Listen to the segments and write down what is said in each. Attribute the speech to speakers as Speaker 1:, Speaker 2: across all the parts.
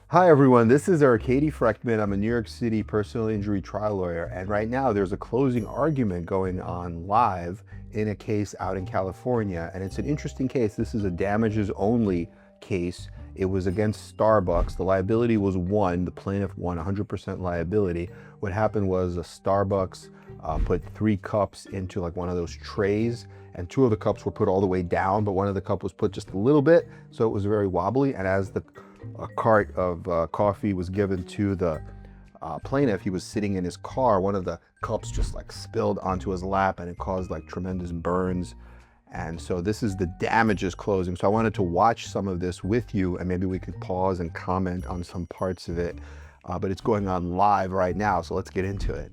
Speaker 1: Hi everyone, this is Arkady Frekhtman. I'm a New York City personal injury trial lawyer, and right now there's a closing argument going on live in a case out in California, and it's an interesting case. This is a damages only case. It was against Starbucks. The liability was won. The plaintiff won 100% liability. What happened was a Starbucks put 3 cups into like one of those trays, and 2 of the cups were put all the way down, but one of the cup was put just a little bit, so it was very wobbly. And as a cart of coffee was given to the plaintiff, he was sitting in his car, one of the cups just like spilled onto his lap, and it caused like tremendous burns. And so this is the damages closing. So I wanted to watch some of this with you, and maybe we could pause and comment on some parts of it. But it's going on live right now, so let's get into it.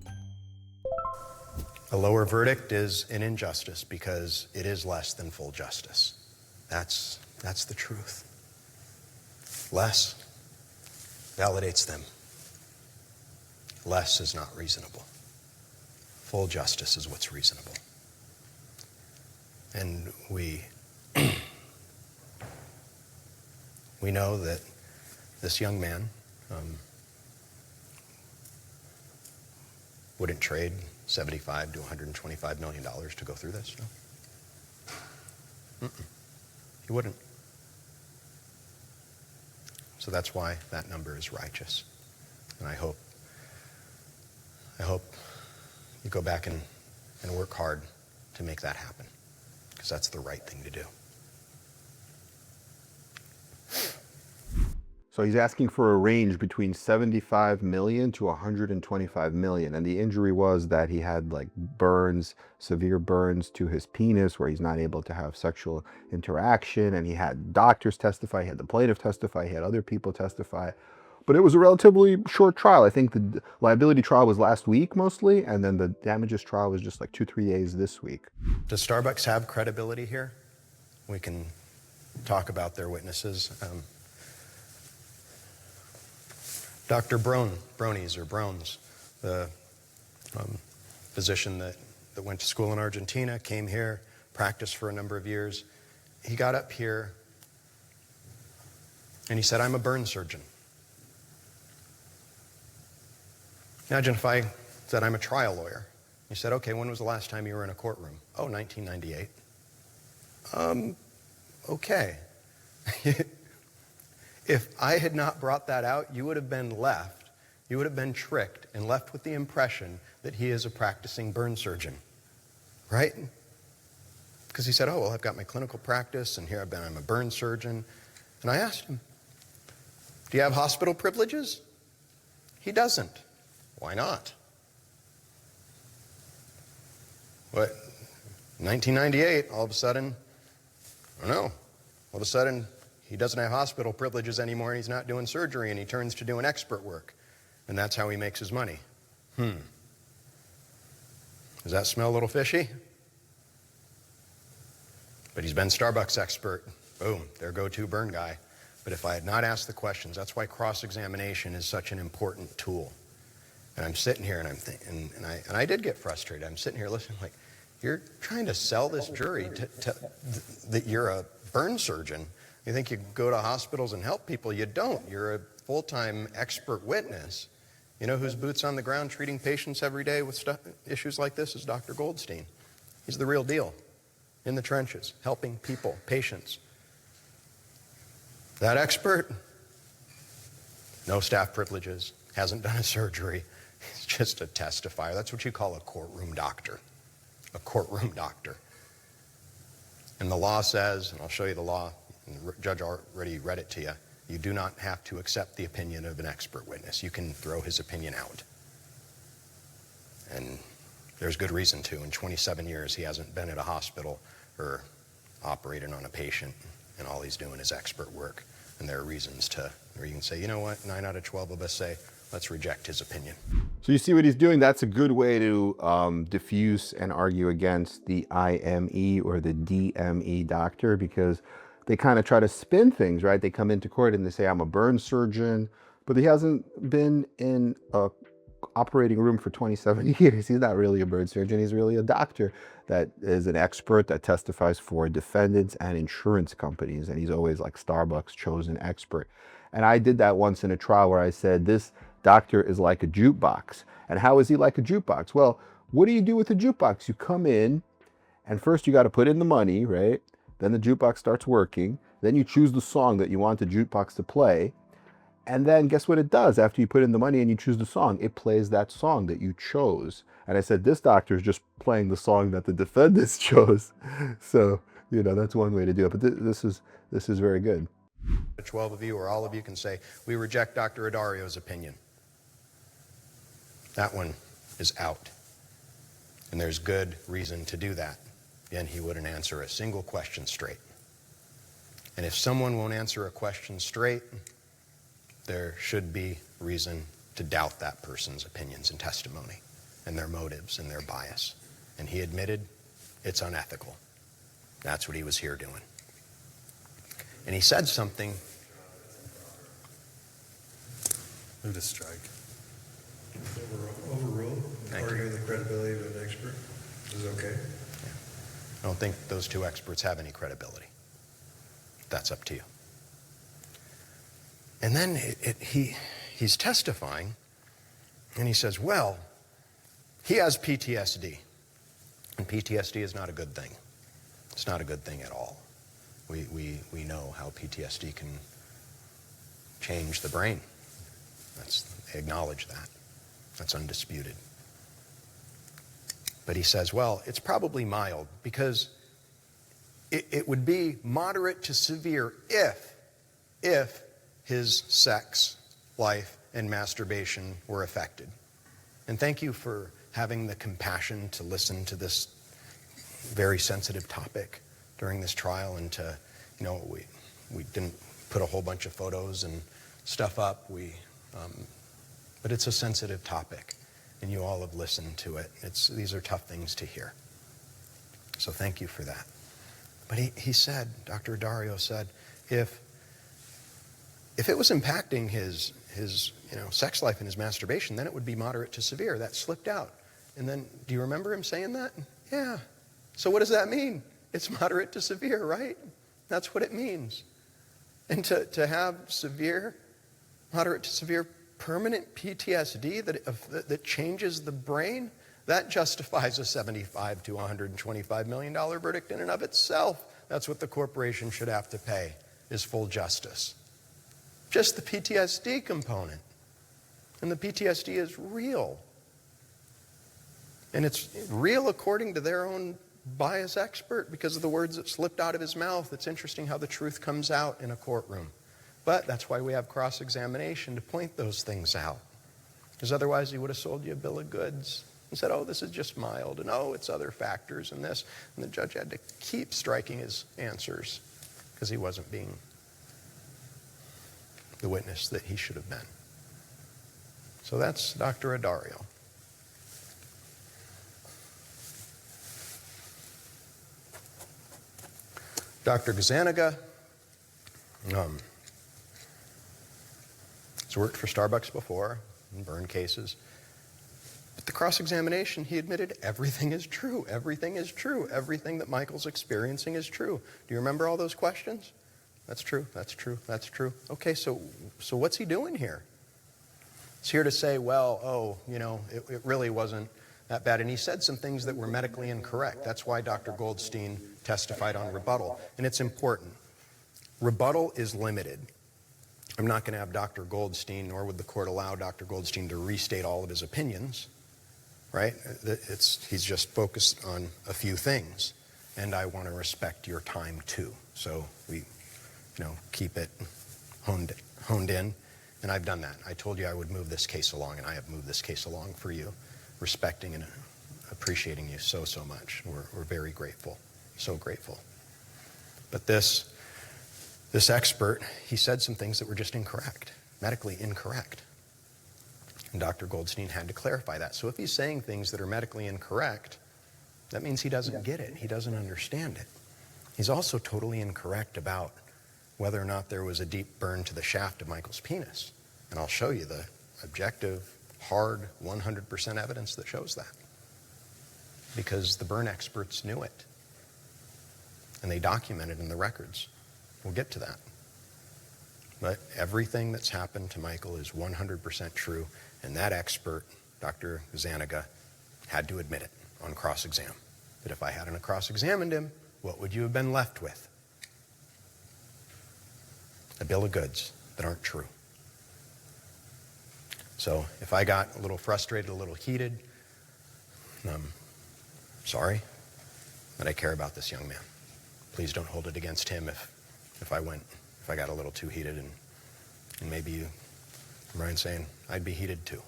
Speaker 2: A lower verdict is an injustice because it is less than full justice. That's the truth. Less validates them. Less is not reasonable. Full justice is what's reasonable. And we know that this young man wouldn't trade $75 to $125 million to go through this. No? He wouldn't. So that's why that number is righteous. And I hope you go back and work hard to make that happen, because that's the right thing to do.
Speaker 1: So he's asking for a range between 75 million to 125 million. And the injury was that he had like burns, severe burns to his penis where he's not able to have sexual interaction. And he had doctors testify, he had the plaintiff testify, he had other people testify. But it was a relatively short trial. I think the liability trial was last week mostly, and then the damages trial was just like 2-3 days this week.
Speaker 2: Does Starbucks have credibility here? We can talk about their witnesses. Dr. Bronies, the physician that went to school in Argentina, came here, practiced for a number of years. He got up here and he said, "I'm a burn surgeon." Imagine if I said, "I'm a trial lawyer." You said, "Okay, when was the last time you were in a courtroom?" "Oh, 1998. Okay. If I had not brought that out, you would have been tricked and left with the impression that he is a practicing burn surgeon, right? Because he said, "Oh, well, I've got my clinical practice, and here I'm a burn surgeon." And I asked him, "Do you have hospital privileges?" He doesn't. Why not? What, 1998, all of a sudden, I don't know, all of a sudden, he doesn't have hospital privileges anymore, and he's not doing surgery, and he turns to doing expert work. And that's how he makes his money. Does that smell a little fishy? But he's been Starbucks expert. Boom, their go-to burn guy. But if I had not asked the questions, that's why cross-examination is such an important tool. And I'm sitting here and I'm thinking, and I did get frustrated. I'm sitting here listening like, you're trying to sell this jury that you're a burn surgeon. You think you go to hospitals and help people. You don't. You're a full-time expert witness. You know whose boots on the ground treating patients every day with issues like this is Dr. Goldstein. He's the real deal, in the trenches, helping people, patients. That expert, no staff privileges, hasn't done a surgery. He's just a testifier. That's what you call a courtroom doctor. A courtroom doctor. And the law says, and I'll show you the law, and the judge already read it to you, you do not have to accept the opinion of an expert witness. You can throw his opinion out. And there's good reason to. In 27 years, he hasn't been at a hospital or operated on a patient, and all he's doing is expert work. And there are reasons to, where you can say, you know what, 9 out of 12 of us say, let's reject his opinion.
Speaker 1: So you see what he's doing? That's a good way to diffuse and argue against the IME or the DME doctor, because they kind of try to spin things, right? They come into court and they say, "I'm a burn surgeon," but he hasn't been in a operating room for 27 years. He's not really a burn surgeon. He's really a doctor that is an expert that testifies for defendants and insurance companies. And he's always like Starbucks chosen expert. And I did that once in a trial where I said, this doctor is like a jukebox. And how is he like a jukebox? Well, what do you do with a jukebox? You come in, and first you got to put in the money, right? Then the jukebox starts working. Then you choose the song that you want the jukebox to play. And then guess what it does after you put in the money and you choose the song? It plays that song that you chose. And I said, this doctor is just playing the song that the defendants chose. So, you know, that's one way to do it. But this is very good.
Speaker 2: 12 of you or all of you can say, we reject Dr. Adario's opinion. That one is out. And there's good reason to do that. Again, he wouldn't answer a single question straight. And if someone won't answer a question straight, there should be reason to doubt that person's opinions and testimony and their motives and their bias. And he admitted it's unethical. That's what he was here doing. And he said something.
Speaker 3: Move to strike. Overruled. Arguing the credibility of an expert is okay.
Speaker 2: I don't think those two experts have any credibility. That's up to you. And then he's testifying, and he says, well, he has PTSD. And PTSD is not a good thing. It's not a good thing at all. We know how PTSD can change the brain. They acknowledge that. That's undisputed. But he says, well, it's probably mild because it would be moderate to severe if his sex life and masturbation were affected. And thank you for having the compassion to listen to this very sensitive topic during this trial, and to, you know, we didn't put a whole bunch of photos and stuff up. But it's a sensitive topic, and you all have listened to it. These are tough things to hear. So thank you for that. But he said, Dr. Dario said, if it was impacting his sex life and his masturbation, then it would be moderate to severe. That slipped out. And then, do you remember him saying that? Yeah. So what does that mean? It's moderate to severe, right? That's what it means. And to have moderate to severe permanent PTSD that changes the brain, that justifies a $75 to $125 million verdict in and of itself. That's what the corporation should have to pay, is full justice. Just the PTSD component. And the PTSD is real. And it's real according to their own bias expert because of the words that slipped out of his mouth. It's interesting how the truth comes out in a courtroom. But that's why we have cross-examination, to point those things out. Because otherwise he would have sold you a bill of goods and said, oh, this is just mild, and oh, it's other factors and this. And the judge had to keep striking his answers because he wasn't being the witness that he should have been. So that's Dr. Adario. Dr. Gazaniga has worked for Starbucks before in burn cases. But the cross-examination, he admitted everything is true. Everything is true. Everything that Michael's experiencing is true. Do you remember all those questions? That's true. That's true. That's true. Okay, so what's he doing here? He's here to say, well, it really wasn't that bad. And he said some things that were medically incorrect. That's why Dr. Goldstein testified on rebuttal. And it's important. Rebuttal is limited. I'm not going to have Dr. Goldstein, nor would the court allow Dr. Goldstein to restate all of his opinions, right? He's just focused on a few things. And I want to respect your time too. So we, keep it honed in. And I've done that. I told you I would move this case along, and I have moved this case along for you, respecting and appreciating you so much. We're very grateful, so grateful. But this expert, he said some things that were just incorrect, medically incorrect. And Dr. Goldstein had to clarify that. So if he's saying things that are medically incorrect, that means he doesn't get it. He doesn't understand it. He's also totally incorrect about whether or not there was a deep burn to the shaft of Michael's penis. And I'll show you the objective, hard, 100% evidence that shows that. Because the burn experts knew it. And they documented in the records. We'll get to that. But everything that's happened to Michael is 100% true, and that expert, Dr. Zaniga, had to admit it on cross-exam. But if I hadn't cross-examined him, what would you have been left with? A bill of goods that aren't true. So if I got a little frustrated, a little heated, I'm sorry, but I care about this young man. Please don't hold it against him if I got a little too heated, and maybe you, Brian, saying I'd be heated too.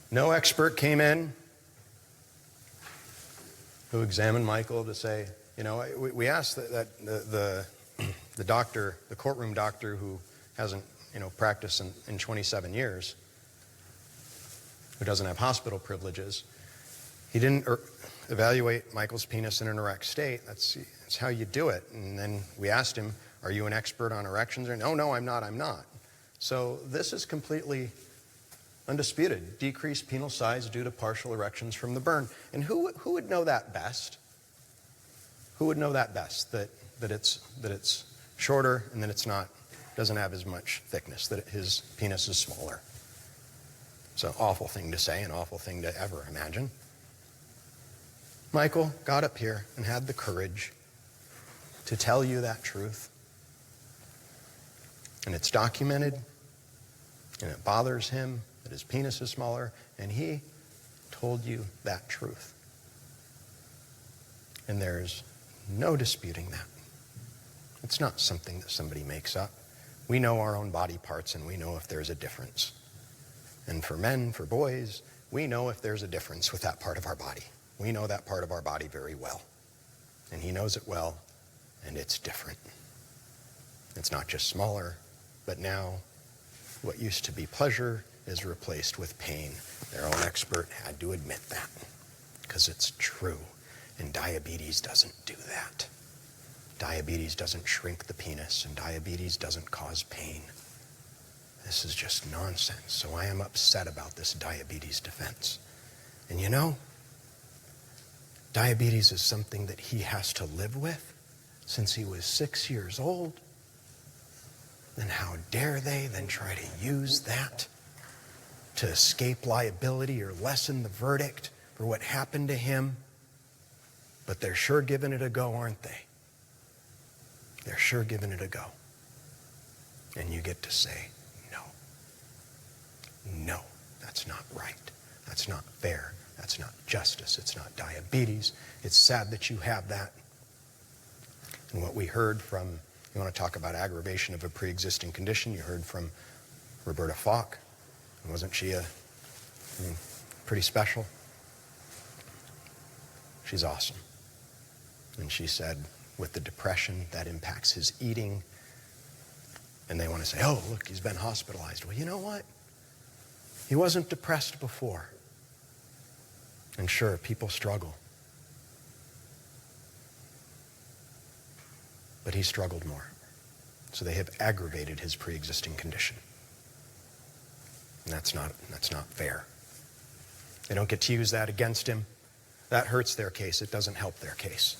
Speaker 2: No expert came in who examined Michael to say, you know, we asked that the doctor, the courtroom doctor who hasn't, you know, practiced in 27 years, who doesn't have hospital privileges, he didn't evaluate Michael's penis in an erect state. That's how you do it. And then we asked him, are you an expert on erections? Or no, I'm not. So this is completely undisputed. Decreased penile size due to partial erections from the burn. And who would know that best? Who would know that best? That it's shorter and that it's not, doesn't have as much thickness, that his penis is smaller. It's an awful thing to say, an awful thing to ever imagine. Michael got up here and had the courage to tell you that truth. And it's documented, and it bothers him that his penis is smaller, and he told you that truth. And there's no disputing that. It's not something that somebody makes up. We know our own body parts, and we know if there's a difference. And for men, for boys, we know if there's a difference with that part of our body. We know that part of our body very well. And he knows it well, and it's different. It's not just smaller, but now what used to be pleasure is replaced with pain. Their own expert had to admit that, because it's true. And diabetes doesn't do that. Diabetes doesn't shrink the penis, and diabetes doesn't cause pain. This is just nonsense. So I am upset about this diabetes defense. And you know, diabetes is something that he has to live with since he was 6 years old. Then how dare they then try to use that to escape liability or lessen the verdict for what happened to him? But they're sure giving it a go, aren't they? They're sure giving it a go. And you get to say, no, that's not right. That's not fair. That's not justice. It's not diabetes. It's sad that you have that. And what we heard from, you want to talk about aggravation of a pre-existing condition, you heard from Roberta Falk. Wasn't she pretty special? She's awesome. And she said, with the depression, that impacts his eating. And they want to say, oh, look, he's been hospitalized. Well, you know what? He wasn't depressed before. And sure, people struggle. But he struggled more. So they have aggravated his pre-existing condition. And that's not fair. They don't get to use that against him. That hurts their case. It doesn't help their case.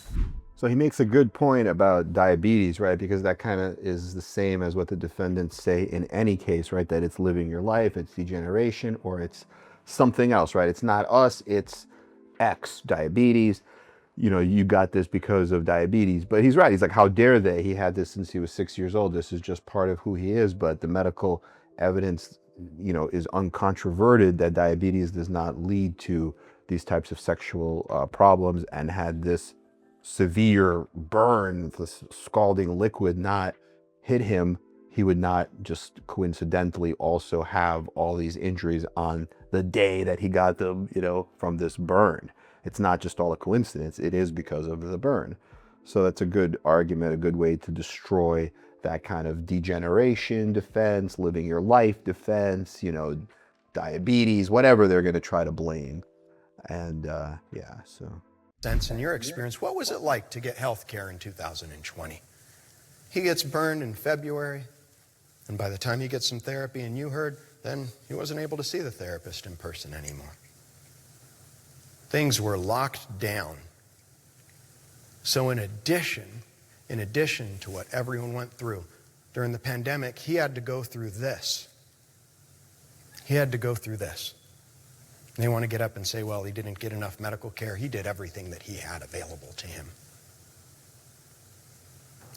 Speaker 1: So he makes a good point about diabetes, right? Because that kind of is the same as what the defendants say in any case, right? That it's living your life, it's degeneration, or it's something else, right? It's not us, it's X, diabetes. You know, you got this because of diabetes. But he's right. He's like, how dare they? He had this since he was 6 years old. This is just part of who he is. But the medical evidence, you know, is uncontroverted that diabetes does not lead to these types of sexual problems, and had this severe burn, this scalding liquid not hit him, he would not just coincidentally also have all these injuries on the day that he got them, you know, from this burn. It's not just all a coincidence, it is because of the burn. So that's a good argument, a good way to destroy that kind of degeneration defense, living your life defense, you know, diabetes, whatever they're going to try to blame. And yeah, so.
Speaker 2: Sense in your experience, what was it like to get health care in 2020? He gets burned in February, and by the time he gets some therapy, and you heard, then he wasn't able to see the therapist in person anymore. Things were locked down. So in addition to what everyone went through during the pandemic, he had to go through this. He had to go through this. And they want to get up and say, well, he didn't get enough medical care. He did everything that he had available to him.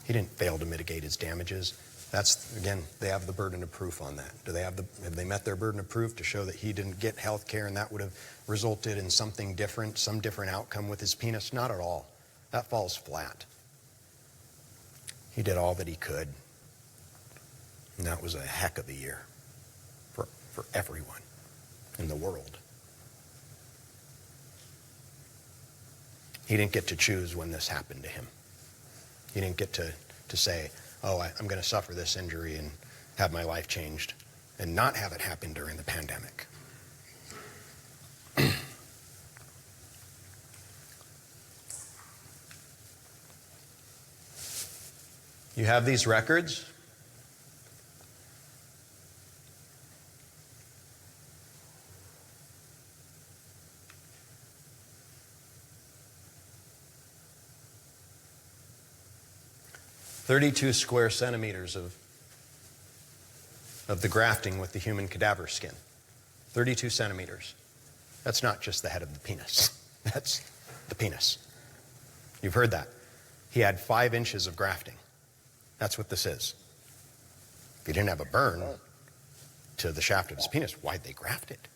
Speaker 2: He didn't fail to mitigate his damages. That's, again, they have the burden of proof on that. Have they met their burden of proof to show that he didn't get health care and that would have resulted in something different, some different outcome with his penis? Not at all. That falls flat. He did all that he could. And that was a heck of a year for everyone in the world. He didn't get to choose when this happened to him. He didn't get to say, oh, I'm going to suffer this injury and have my life changed and not have it happen during the pandemic. You have these records. "32 square centimeters of the grafting with the human cadaver skin. 32 centimeters. That's not just the head of the penis. That's the penis. You've heard that. He had 5 inches of grafting. That's what this is. If he didn't have a burn to the shaft of his penis, why'd they graft it?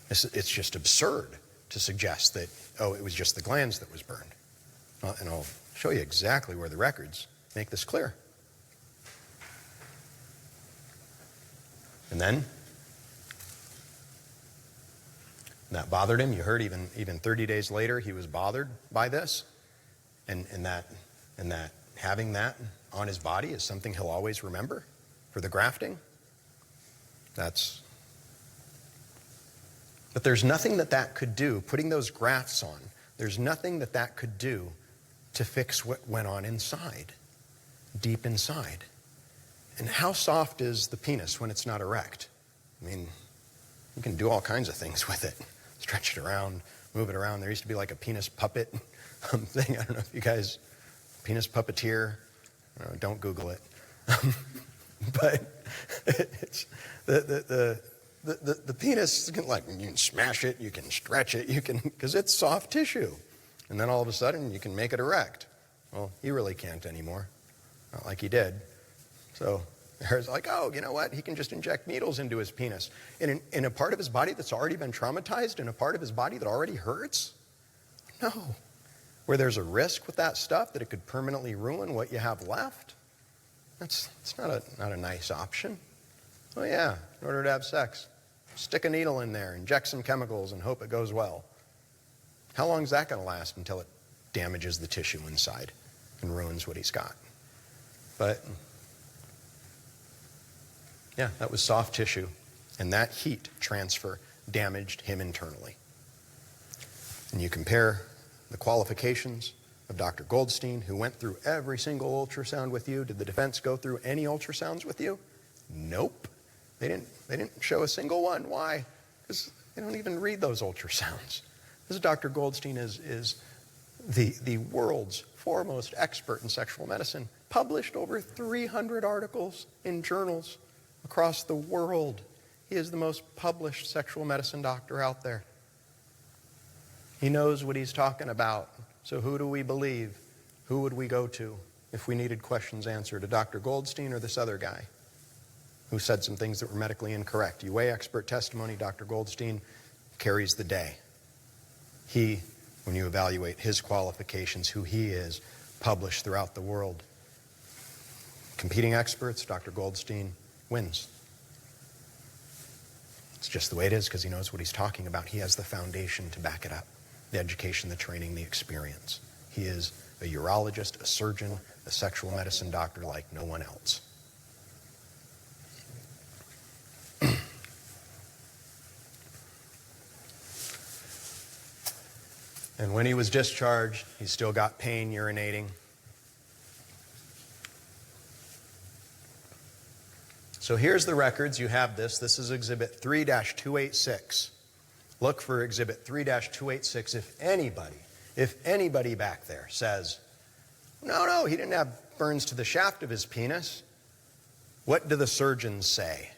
Speaker 2: It's just absurd to suggest that, oh, it was just the glands that was burned. And I'll show you exactly where the records make this clear. And then, that bothered him. You heard even 30 days later he was bothered by this. And that having that on his body is something he'll always remember for the grafting. But there's nothing that could do, putting those grafts on, there's nothing that could do to fix what went on inside, deep inside. And how soft is the penis when it's not erect? I mean, you can do all kinds of things with it. Stretch it around, move it around. There used to be like a penis puppet thing. I don't know if you guys, penis puppeteer, don't Google it. But it's the penis, like, you can smash it, you can stretch it, because it's soft tissue. And then all of a sudden you can make it erect. Well, he really can't anymore. Not like he did. So there's like, oh, you know what? He can just inject needles into his penis. In a part of his body that's already been traumatized, in a part of his body that already hurts? No. Where there's a risk with that stuff that it could permanently ruin what you have left? It's not a nice option. Oh yeah, in order to have sex, stick a needle in there, inject some chemicals, and hope it goes well. How long is that going to last until it damages the tissue inside and ruins what he's got? But yeah, that was soft tissue, and that heat transfer damaged him internally. And you compare the qualifications of Dr. Goldstein, who went through every single ultrasound with you. Did the defense go through any ultrasounds with you? Nope. They didn't show a single one. Why? Because they don't even read those ultrasounds. This Dr. Goldstein is the world's foremost expert in sexual medicine, published over 300 articles in journals across the world. He is the most published sexual medicine doctor out there. He knows what he's talking about. So who do we believe? Who would we go to if we needed questions answered? To Dr. Goldstein or this other guy who said some things that were medically incorrect? You weigh expert testimony, Dr. Goldstein carries the day. He, when you evaluate his qualifications, who he is, published throughout the world. Competing experts, Dr. Goldstein wins. It's just the way it is because he knows what he's talking about. He has the foundation to back it up. The education, the training, the experience. He is a urologist, a surgeon, a sexual medicine doctor like no one else. And when he was discharged, he still got pain urinating. So here's the records. You have this. This is Exhibit 3-286. look for Exhibit 3-286 if anybody back there says, no, he didn't have burns to the shaft of his penis. What do the surgeons say?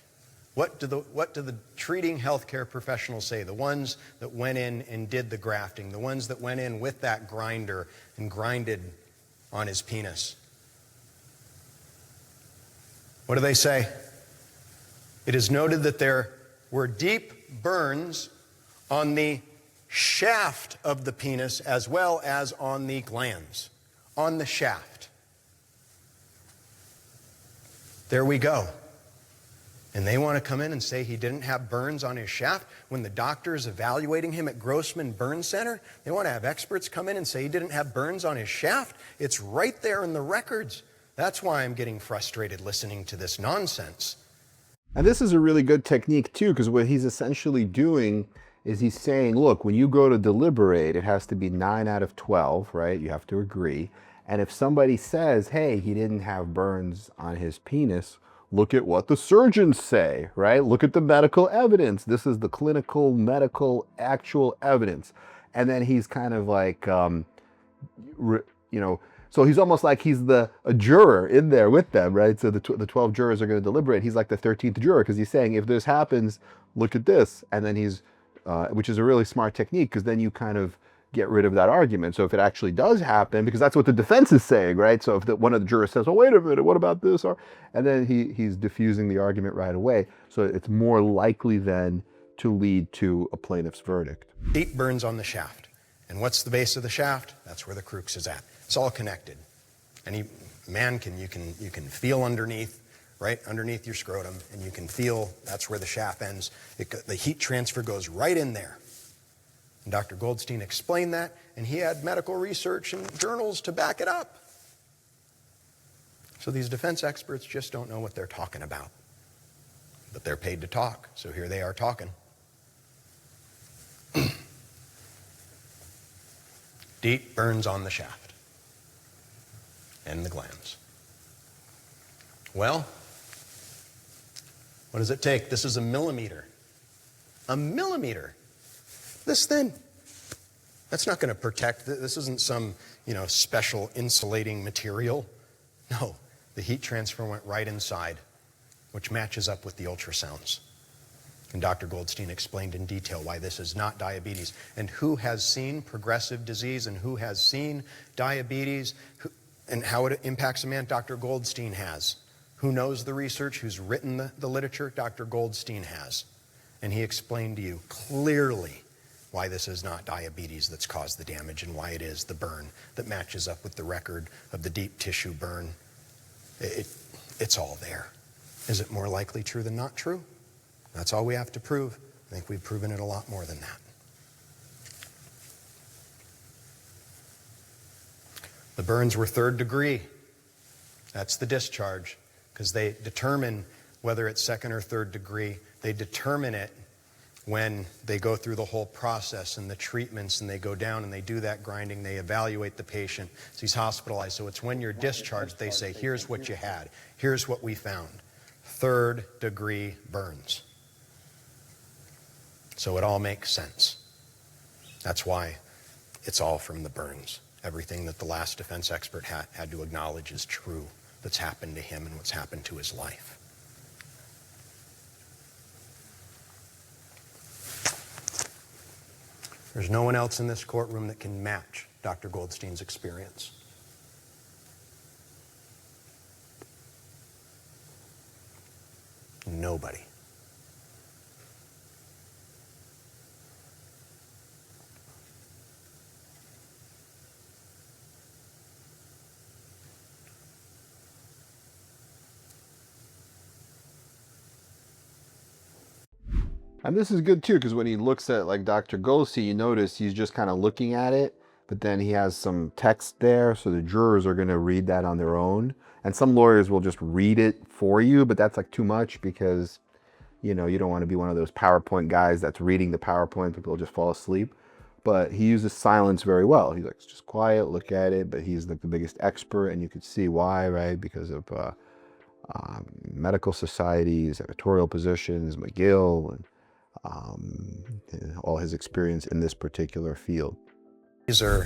Speaker 2: What do the treating healthcare professionals say? The ones that went in and did the grafting, the ones that went in with that grinder and grinded on his penis. What do they say? It is noted that there were deep burns on the shaft of the penis as well as on the glands, on the shaft. There we go. And they want to come in and say he didn't have burns on his shaft when the doctor is evaluating him at Grossman Burn Center? They want to have experts come in and say he didn't have burns on his shaft? It's right there in the records. That's why I'm getting frustrated listening to this nonsense.
Speaker 1: And this is a really good technique too, because what he's essentially doing is he's saying, look, when you go to deliberate, it has to be 9 out of 12, right? You have to agree. And if somebody says, hey, he didn't have burns on his penis, look at what the surgeons say, right? Look at the medical evidence. This is the clinical, medical, actual evidence. And then he's kind of like, so he's almost like he's a juror in there with them, right? So the 12 jurors are going to deliberate. He's like the 13th juror because he's saying, if this happens, look at this. And then he's, which is a really smart technique because then you kind of get rid of that argument. So if it actually does happen, because that's what the defense is saying, right? So if one of the jurors says, oh, wait a minute, what about this? And then he's diffusing the argument right away. So it's more likely then to lead to a plaintiff's verdict.
Speaker 2: Deep burns on the shaft. And what's the base of the shaft? That's where the crux is at. It's all connected. You can feel underneath, right underneath your scrotum, and you can feel that's where the shaft ends. The heat transfer goes right in there. And Dr. Goldstein explained that, and he had medical research and journals to back it up. So these defense experts just don't know what they're talking about. But they're paid to talk, so here they are talking. Deep burns on the shaft and the glands. Well, what does it take? This is a millimeter. A millimeter. This thin. That's not going to protect. This isn't some, special insulating material. No, the heat transfer went right inside, which matches up with the ultrasounds. And Dr. Goldstein explained in detail why this is not diabetes. And who has seen progressive disease and who has seen diabetes and how it impacts a man? Dr. Goldstein has. Who knows the research? Who's written the literature? Dr. Goldstein has. And he explained to you clearly why this is not diabetes that's caused the damage and why it is the burn that matches up with the record of the deep tissue burn. It's all there. Is it more likely true than not true? That's all we have to prove. I think we've proven it a lot more than that. The burns were 3rd degree. That's the discharge, because they determine whether it's 2nd or 3rd degree. They determine it when they go through the whole process and the treatments, and they go down and they do that grinding, they evaluate the patient. So he's hospitalized. So it's when you're discharged, they say, here's what you had. Here's what we found. 3rd degree burns. So it all makes sense. That's why it's all from the burns. Everything that the last defense expert had to acknowledge is true that's happened to him and what's happened to his life. There's no one else in this courtroom that can match Dr. Goldstein's experience. Nobody.
Speaker 1: And this is good too, because when he looks at like Dr. Goldstein, you notice he's just kind of looking at it, but then he has some text there, so the jurors are going to read that on their own. And some lawyers will just read it for you, but that's like too much because, you don't want to be one of those PowerPoint guys that's reading the PowerPoint, people will just fall asleep. But he uses silence very well. He's like, just quiet, look at it, but he's like the biggest expert, and you could see why, right? Because of medical societies, editorial positions, McGill, and all his experience in this particular field.
Speaker 2: These are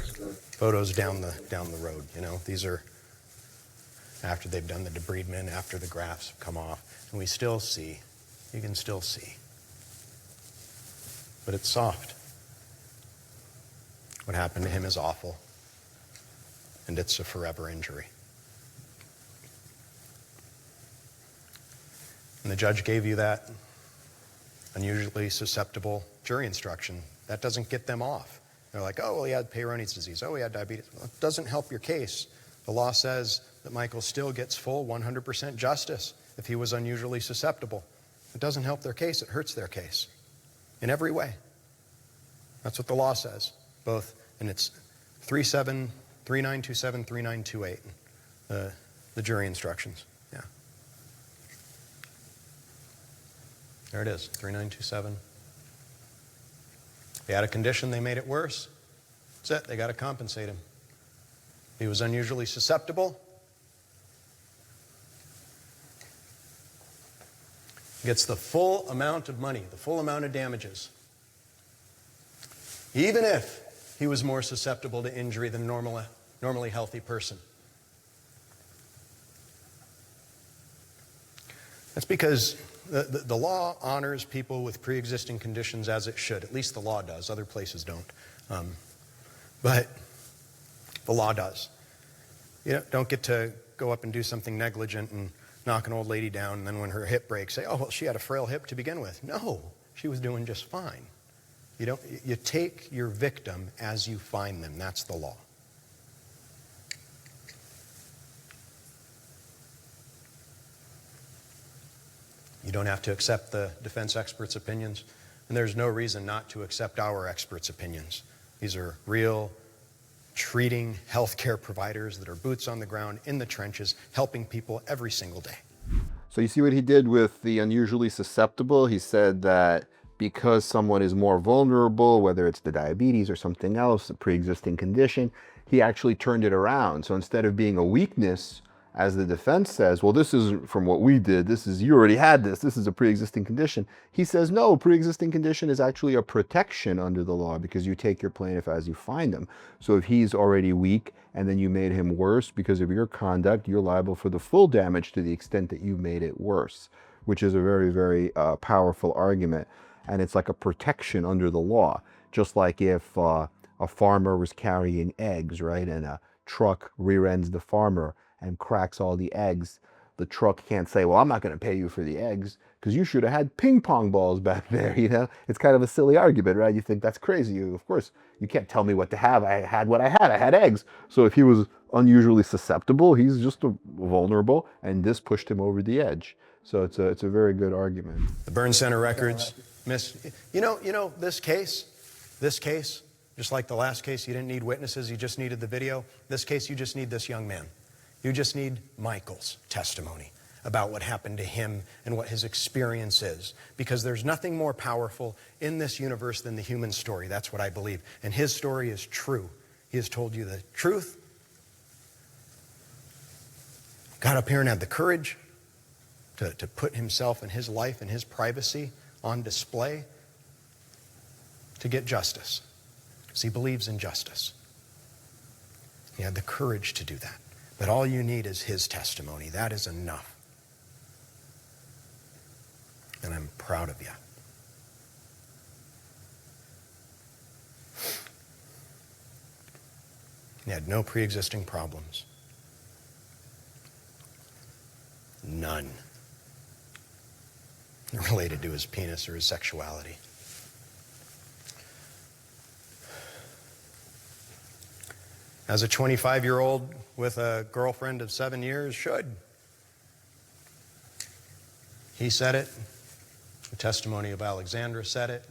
Speaker 2: photos down the road, you know. These are after they've done the debridement, after the grafts have come off. And we still see, you can still see. But it's soft. What happened to him is awful. And it's a forever injury. And the judge gave you that unusually susceptible jury instruction. That doesn't get them off. They're like, oh, well, he had Peyronie's disease. Oh, he had diabetes. Well, it doesn't help your case. The law says that Michael still gets full 100% justice if he was unusually susceptible. It doesn't help their case. It hurts their case in every way. That's what the law says, both, and it's 3927, 3928, the jury instructions. Yeah. There it is, 3927. They had a condition, they made it worse. That's it, they got to compensate him. He was unusually susceptible. Gets the full amount of money, the full amount of damages. Even if he was more susceptible to injury than a normally healthy person. That's because the law honors people with pre-existing conditions as it should. At least the law does. Other places don't. But the law does. You don't get to go up and do something negligent and knock an old lady down, and then when her hip breaks, say, oh, well, she had a frail hip to begin with. No, she was doing just fine. You take your victim as you find them. That's the law. You don't have to accept the defense experts' opinions, and there's no reason not to accept our experts' opinions. These are real, treating healthcare providers that are boots on the ground in the trenches, helping people every single day.
Speaker 1: So you see what he did with the unusually susceptible? He said that because someone is more vulnerable, whether it's the diabetes or something else, a pre-existing condition, he actually turned it around. So instead of being a weakness, as the defense says, well, this isn't from what we did, you already had this is a pre-existing condition. He says, no, pre-existing condition is actually a protection under the law because you take your plaintiff as you find them. So if he's already weak and then you made him worse because of your conduct, you're liable for the full damage to the extent that you made it worse, which is a very, very powerful argument. And it's like a protection under the law, just like if a farmer was carrying eggs, right, and a truck rear-ends the farmer and cracks all the eggs, the truck can't say, well, I'm not going to pay you for the eggs because you should have had ping pong balls back there, you know? It's kind of a silly argument, right? You think that's crazy. Of course, you can't tell me what to have. I had what I had eggs. So if he was unusually susceptible, he's just vulnerable, and this pushed him over the edge. So it's a very good argument.
Speaker 2: The Burn Center records, you know, this case, just like the last case, you didn't need witnesses, you just needed the video. This case, you just need this young man. You just need Michael's testimony about what happened to him and what his experience is. Because there's nothing more powerful in this universe than the human story. That's what I believe. And his story is true. He has told you the truth. Got up here and had the courage to put himself and his life and his privacy on display to get justice. Because he believes in justice. He had the courage to do that. But all you need is his testimony. That is enough. And I'm proud of you. He had no pre-existing problems. None. Related to his penis or his sexuality. As a 25-year-old with a girlfriend of 7 years should. He said it. The testimony of Alexandra said it.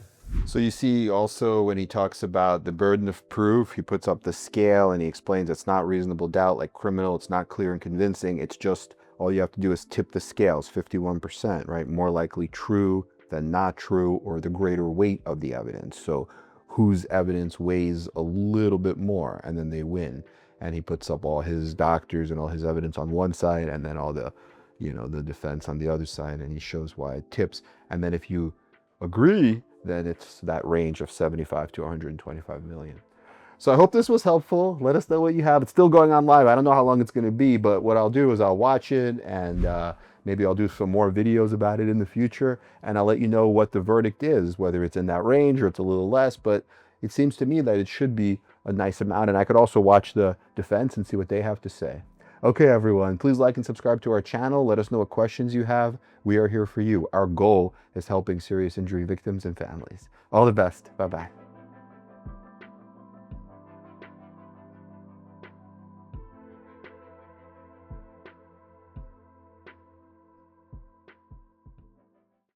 Speaker 1: So you see also when he talks about the burden of proof, he puts up the scale and he explains it's not reasonable doubt like criminal, it's not clear and convincing, it's just all you have to do is tip the scales, 51%, right? More likely true than not true, or the greater weight of the evidence. So whose evidence weighs a little bit more, and then they win. And he puts up all his doctors and all his evidence on one side, and then all the, the defense on the other side, and he shows why it tips. And then if you agree, then it's that range of 75 to 125 million. So I hope this was helpful. Let us know what you have. It's still going on live. I don't know how long it's going to be, but what I'll do is I'll watch it, and maybe I'll do some more videos about it in the future, and I'll let you know what the verdict is, whether it's in that range or it's a little less. But it seems to me that it should be a nice amount, and I could also watch the defense and see what they have to say. Okay, everyone, please like and subscribe to our channel. Let us know what questions you have. We are here for you. Our goal is helping serious injury victims and families. All the best. Bye-bye.